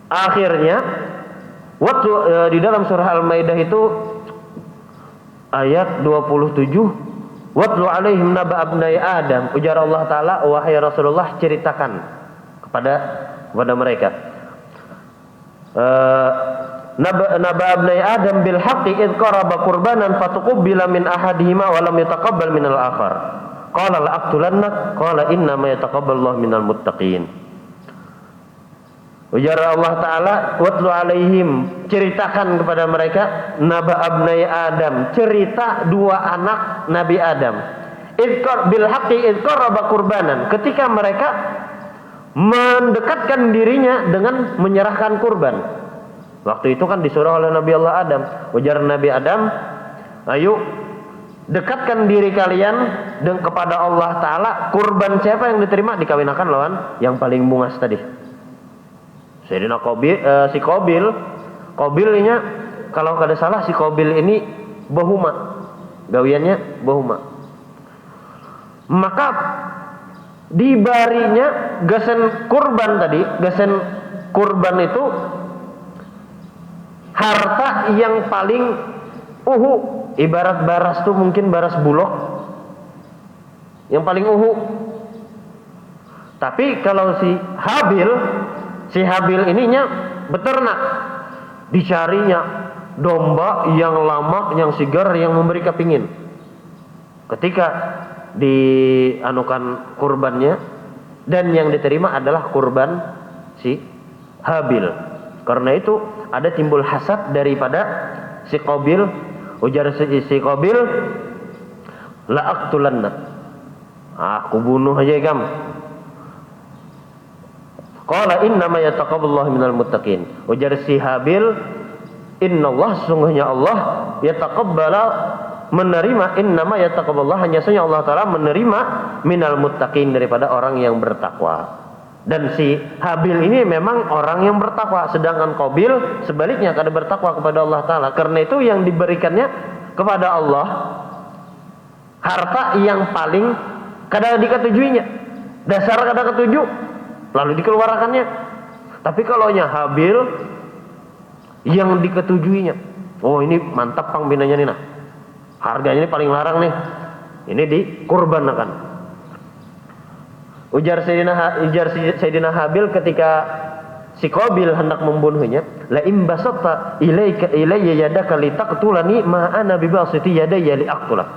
akhirnya waktu di dalam surah Al-Maidah itu ayat 27, watlu alaihim naba abnai Adam, ujar Allah Ta'ala, wahai Rasulullah ceritakan kepada mereka naba abnai Adam bil haqqi id qaraba qurbanan fatuqbila min ahadihima wa lam yataqabbal min al-akhar qala la aqtulannak qala inna ma yataqabbalallahu minal muttaqin. Ujar Allah Ta'ala, watlu alaihim, ceritakan kepada mereka, naba abnai Adam, cerita dua anak Nabi Adam, bil haqqi id qaraba qurbanan, ketika mereka mendekatkan dirinya dengan menyerahkan kurban. Waktu itu kan disuruh oleh Nabi Allah Adam. Ujar Nabi Adam, ayo dekatkan diri kalian dan kepada Allah Ta'ala, kurban siapa yang diterima dikawinakan lawan yang paling bungas tadi. Sayyidina si Qabil ini, kalau kada salah si Qabil ini Bahuma, gawiannya Bahuma. Maka dibarinya gasen kurban itu harta yang paling ibarat baras tuh mungkin baras bulog yang paling Tapi kalau si Habil ininya beternak, dicarinya domba yang lama, yang sigar, yang memberi kepingin. Ketika dianukan kurbannya, dan yang diterima adalah kurban si Habil. Karena itu ada timbul hasad daripada si Qabil. Ujar si Qabil, la aqtulanna, aku bunuh aja kamu. Qala inna ma yataqabbalallahu minal muttaqin. Ujar si Habil, innallah, sungguhnya Allah, yataqabbala, menerima, inna ma yataqabbalallahu, hanya saja Allah Ta'ala menerima minal muttaqin, daripada orang yang bertakwa. Dan si Habil ini memang orang yang bertakwa, sedangkan Qabil sebaliknya kada bertakwa kepada Allah Ta'ala. Karena itu yang diberikannya kepada Allah harta yang paling kada diketujuinya, dasar kada ketujuh, lalu dikeluarkannya. Tapi kalau Habil yang diketujuinya, oh ini mantap pangbinanya nih, nah harganya ini paling larang nih, ini dikurbankan. Ujar Sayyidina Habil ketika si Qabil hendak membunuhnya, la imbasata ilayya yadaka litaqtulani ma ana bibasiti yadayya liaqtulak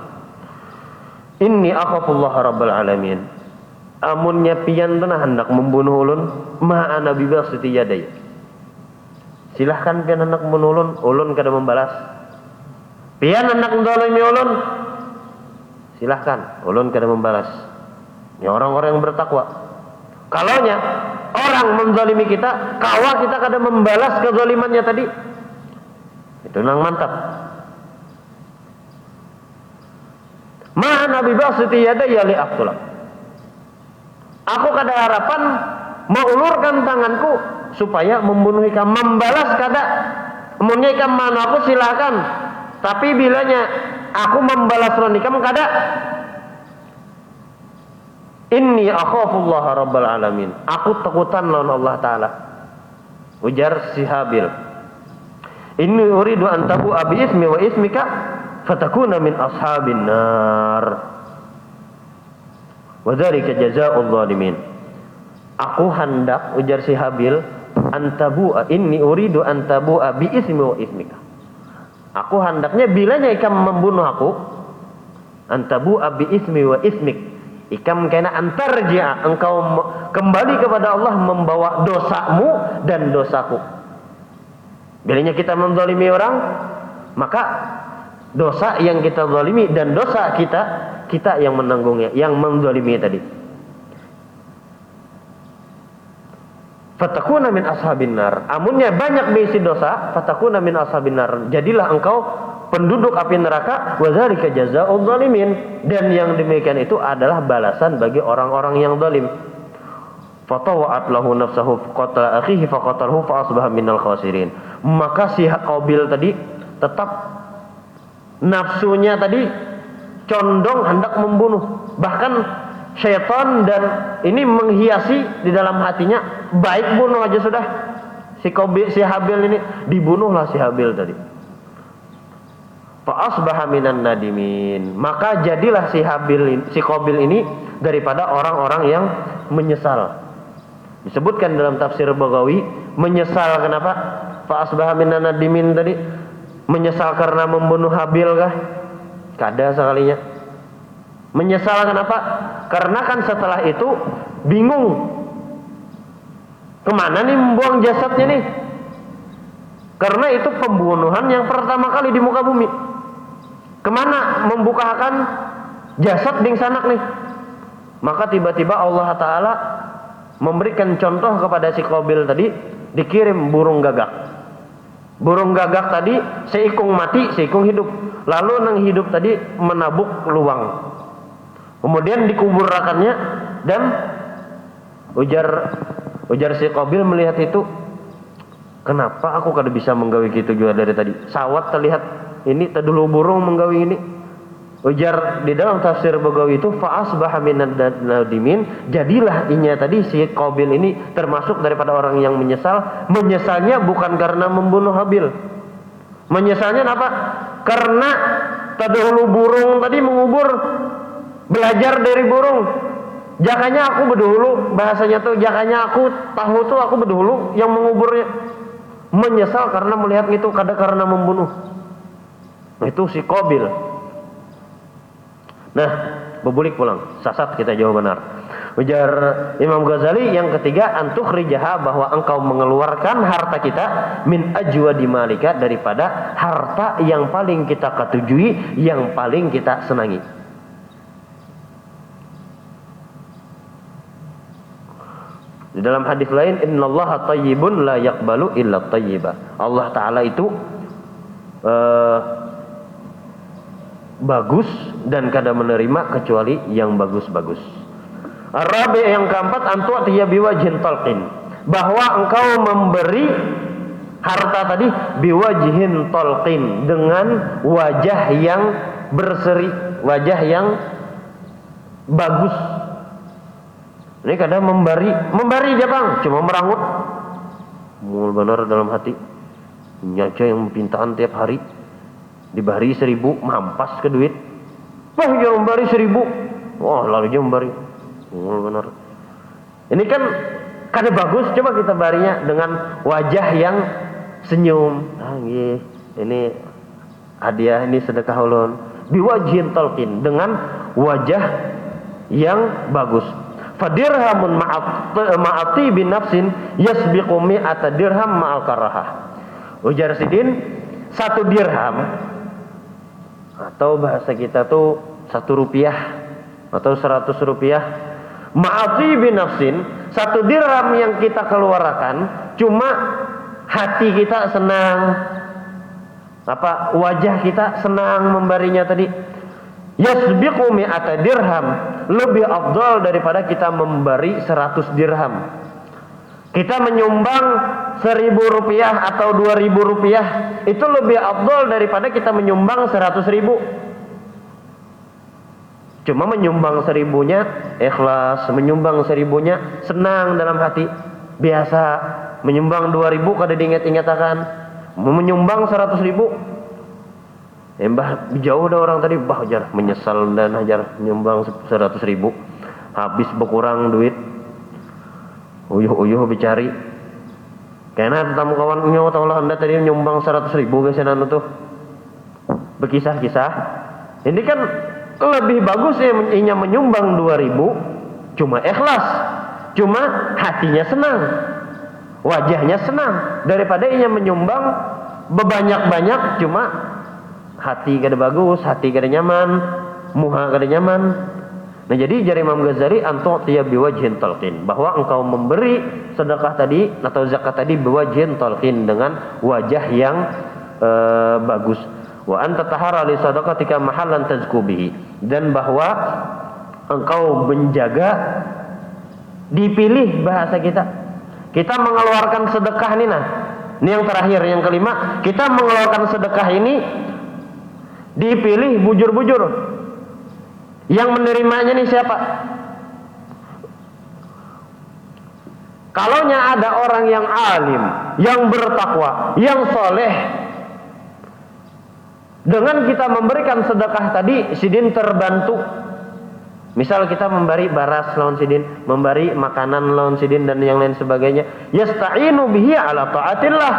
inni akhafullah rabbal alamin. Amunnya pian tanah hendak membunuh ulun, ma ana bibasiti yadayya, silahkan pian hendak membunuh ulun kada membalas. Pian hendak mendolimi ulun, silahkan, ulun kada membalas. Ya orang-orang yang bertakwa. Kalaunya orang menzalimi kita, kawa kita kada membalas kezalimannya tadi, itu nang mantap. Ma nabi basiti yadayya li aqtulak. Aku kada harapan mengulurkan tanganku supaya membunuh ikam, membalas kada. Amunnya ikam mana aku silakan, tapi bilanya aku membalas ikam kada. Inni akhafullah rabbal alamin, aku takutan lawan Allah Ta'ala. Ujar si Habil, inni uridu an tabu'a bi ismi wa ismika fatakuna min ashabin nar wa dzalika jazaa'ul zalimin. Aku hendak, ujar si Habil, antabu'a inni uridu antabu'a bi ismi wa ismika. Aku hendaknya bilanya ikam membunuh aku, antabu'a bi ismi wa ismik. Ikam kena antarji'a, engkau kembali kepada Allah membawa dosamu dan dosaku. Bilanya kita menzalimi orang, maka dosa yang kita zalimi dan dosa kita yang menanggungnya, yang menzalimi tadi. Fatakuna min ashabin nar. Amunnya banyak berisi dosa, fatakuna min ashabin nar. Jadilah engkau penduduk api neraka. Wa dzalika jazaa'ul zalimin. Dan yang demikian itu adalah balasan bagi orang-orang yang zalim. Fatawa'at lahu nafsahu qatla akhihi faqatalhu fa asbaha minal khasirin. Maka si Qabil tadi tetap nafsunya tadi condong hendak membunuh. Bahkan syaitan dan ini menghiasi di dalam hatinya, baik bunuh aja sudah. Si Habil ini dibunuhlah si Habil tadi. Fa asbaha minan nadimin. Maka jadilah si Qabil ini daripada orang-orang yang menyesal. Disebutkan dalam tafsir Baghawi, menyesal kenapa? Fa asbaha minan nadimin tadi menyesal karena membunuh Habil kah? Kada sekalinya. Menyesal kenapa? Karena kan setelah itu bingung kemana nih membuang jasadnya nih. Karena itu pembunuhan yang pertama kali di muka bumi. Kemana membukakan jasad ding sanak nih? Maka tiba-tiba Allah Ta'ala memberikan contoh kepada si Qabil tadi, dikirim burung gagak. Burung gagak tadi seikung mati, seikung hidup. Lalu nang hidup tadi menabuk luang. Kemudian dikuburkannya dan ujar si Qabil melihat itu, kenapa aku kada bisa menggawi gitu juga dari tadi? Sawat terlihat ini terdulu burung menggawi ini. Ujar di dalam tafsir Baghawi itu fa asbaha minad nadimin, jadilah inya tadi si Qabil ini termasuk daripada orang yang menyesal. Menyesalnya bukan karena membunuh Habil. Menyesalnya apa? Karena terdahulu burung tadi mengubur, belajar dari burung. Jakanya aku berdahulu, bahasanya tuh jakanya aku tahu tuh aku berdahulu yang menguburnya. Menyesal karena melihat itu, kada karena membunuh. Nah, itu si Qabil. Nah, bebulik pulang, sasat kita jawab benar. Ujar Imam Ghazali yang ketiga, antukhrijaha, bahwa engkau mengeluarkan harta kita min ajwadi malika, daripada harta yang paling kita ketujui, yang paling kita senangi. Di dalam hadis lain, innallaha thayyibun la yaqbalu illa thayyiba. Allah Ta'ala itu bagus dan kada menerima kecuali yang bagus-bagus. Arabi yang keempat, antu'tiya biwajhin talqin, bahwa engkau memberi harta tadi biwajhin talqin, dengan wajah yang berseri, wajah yang bagus. Ini kadang memberi Jepang cuma merangut. Mul benar dalam hati. Nyaca yang pintaan tiap hari dibari 1.000, mampas ke duit. Wah, dia memberi 1.000. Wah, lalu dia memberi. Mul benar. Ini kan kada bagus, coba kita barinya dengan wajah yang senyum. Ini hadiah, ini sedekah ulun. Biwajhin talqin, dengan wajah yang bagus. Fadirhamun ma'ati bin nafsin yasbiqu mi'ata dirham ma'al karahah. Ujar Sidin, 1 dirham atau bahasa kita tuh 1 rupiah atau 100 rupiah, ma'ati bin nafsin, 1 dirham yang kita keluarkan cuma hati kita senang, wajah kita senang memberinya tadi. Yasbiqu mi'ata dirham, lebih afdal daripada kita memberi 100 dirham. Kita menyumbang 1.000 rupiah atau 2.000 rupiah, itu lebih afdal daripada kita menyumbang 100.000. Cuma menyumbang 1.000-nya ikhlas, menyumbang 1.000-nya senang dalam hati. Biasa menyumbang 2.000 kada diingat-ingat akan. Menyumbang 100.000, Mbah jauh dah orang tadi, bah ajar menyesal dan ajar nyumbang 100.000, habis berkurang duit. uyuh dicari. Karena tamu kawan nyawa taulah Anda tadi nyumbang 100.000 guys anu tuh. Berkisah-kisah. Ini kan lebih bagus ya inya menyumbang 2.000 cuma ikhlas. Cuma hatinya senang. Wajahnya senang daripada inya menyumbang bebanyak-banyak cuma hati kada bagus, hati kada nyaman, muha kada nyaman. Nah jadi jari Imam Ghazali antu tiya biwajhin talqin, bahwa engkau memberi sedekah tadi atau zakat tadi biwajhin talqin dengan wajah yang bagus. Wa anta tahara li sadaqatika mahallan tazku bihi, dan bahwa engkau menjaga dipilih bahasa kita. Kita mengeluarkan sedekah ini nah. Ini yang terakhir, yang kelima, kita mengeluarkan sedekah ini dipilih bujur-bujur. Yang menerimanya nih siapa? Kalaunya ada orang yang alim, yang bertakwa, yang soleh, dengan kita memberikan sedekah tadi, sidin terbantu. Misal kita memberi baras lawan sidin, memberi makanan lawan sidin dan yang lain sebagainya. Yasta'inu bihi ala ta'atillah.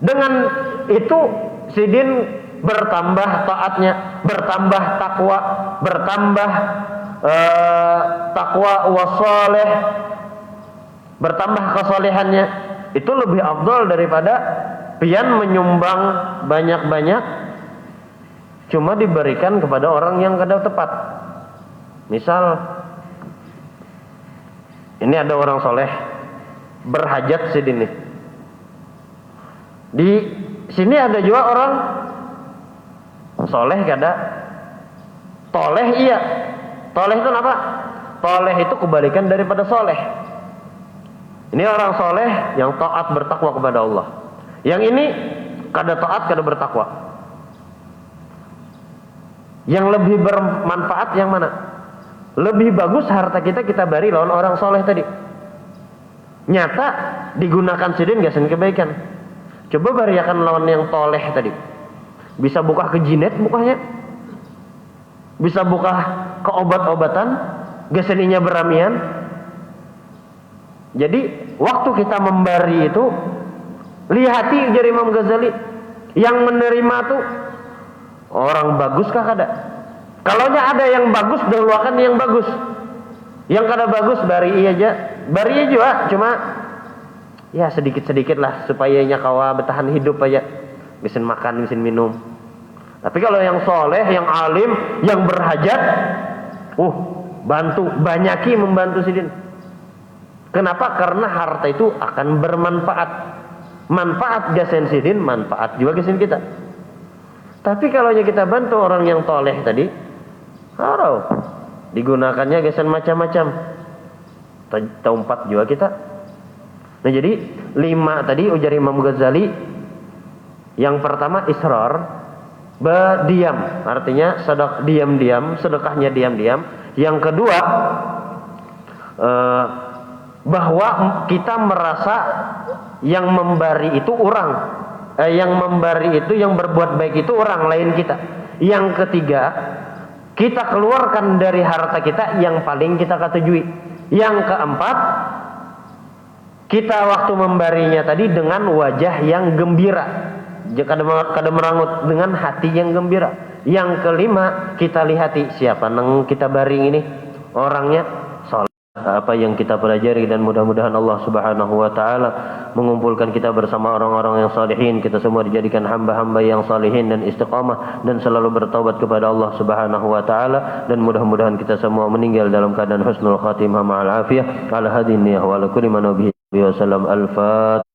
Dengan itu sidin bertambah taatnya, bertambah takwa, bertambah takwa wasoleh, bertambah kesolehannya. Itu lebih afdal daripada pian menyumbang banyak-banyak cuma diberikan kepada orang yang kada tepat. Misal ini ada orang soleh berhajat sidin nih. Di sini ada juga orang soleh kada toleh, iya. Toleh itu apa? Toleh itu kebalikan daripada soleh. Ini orang soleh yang taat bertakwa kepada Allah. Yang ini kada taat kada bertakwa. Yang lebih bermanfaat yang mana? Lebih bagus harta kita beri lawan orang soleh tadi. Nyata digunakan sidin gasan kebaikan. Coba bariakan lawan yang toleh tadi. Bisa buka ke jinet mukanya, bisa buka ke obat-obatan, geseninya beramian. Jadi waktu kita memberi itu, lihati jari Imam Ghazali, yang menerima tuh orang bagus kah kada? Kalaunya ada yang bagus, dahuluakan yang bagus. Yang kada bagus bari aja, bari juga, cuma ya sedikit-sedikit lah supaya nya kawa bertahan hidup aja. Mesin makan, mesin minum. Tapi kalau yang soleh, yang alim, yang berhajat, bantu, banyaki membantu sidin. Kenapa? Karena harta itu akan bermanfaat. Manfaat gasen sidin, manfaat juga gasen kita. Tapi kalau kita bantu orang yang toleh tadi, harau digunakannya gasen macam-macam. Tempat juga kita. Nah jadi 5 tadi ujar Imam Ghazali. Yang pertama israr, berdiam, artinya diam-diam, sedekahnya diam-diam. Yang kedua, bahwa kita merasa yang memberi itu orang, yang memberi itu, yang berbuat baik itu orang lain kita. Yang ketiga, kita keluarkan dari harta kita yang paling kita ketujui. Yang keempat, kita waktu memberinya tadi dengan wajah yang gembira, kada merangut, dengan hati yang gembira. Yang kelima, kita lihati siapa nang kita baring ini orangnya soleh, apa yang kita pelajari, dan mudah-mudahan Allah Subhanahu wa taala mengumpulkan kita bersama orang-orang yang salihin. Kita semua dijadikan hamba-hamba yang salihin dan istiqamah dan selalu bertaubat kepada Allah Subhanahu wa taala, dan mudah-mudahan kita semua meninggal dalam keadaan husnul khatimah ma'al afiyah ala hadin niyah wa ala kulli man nabihi wa sallam. Al-Fatihah.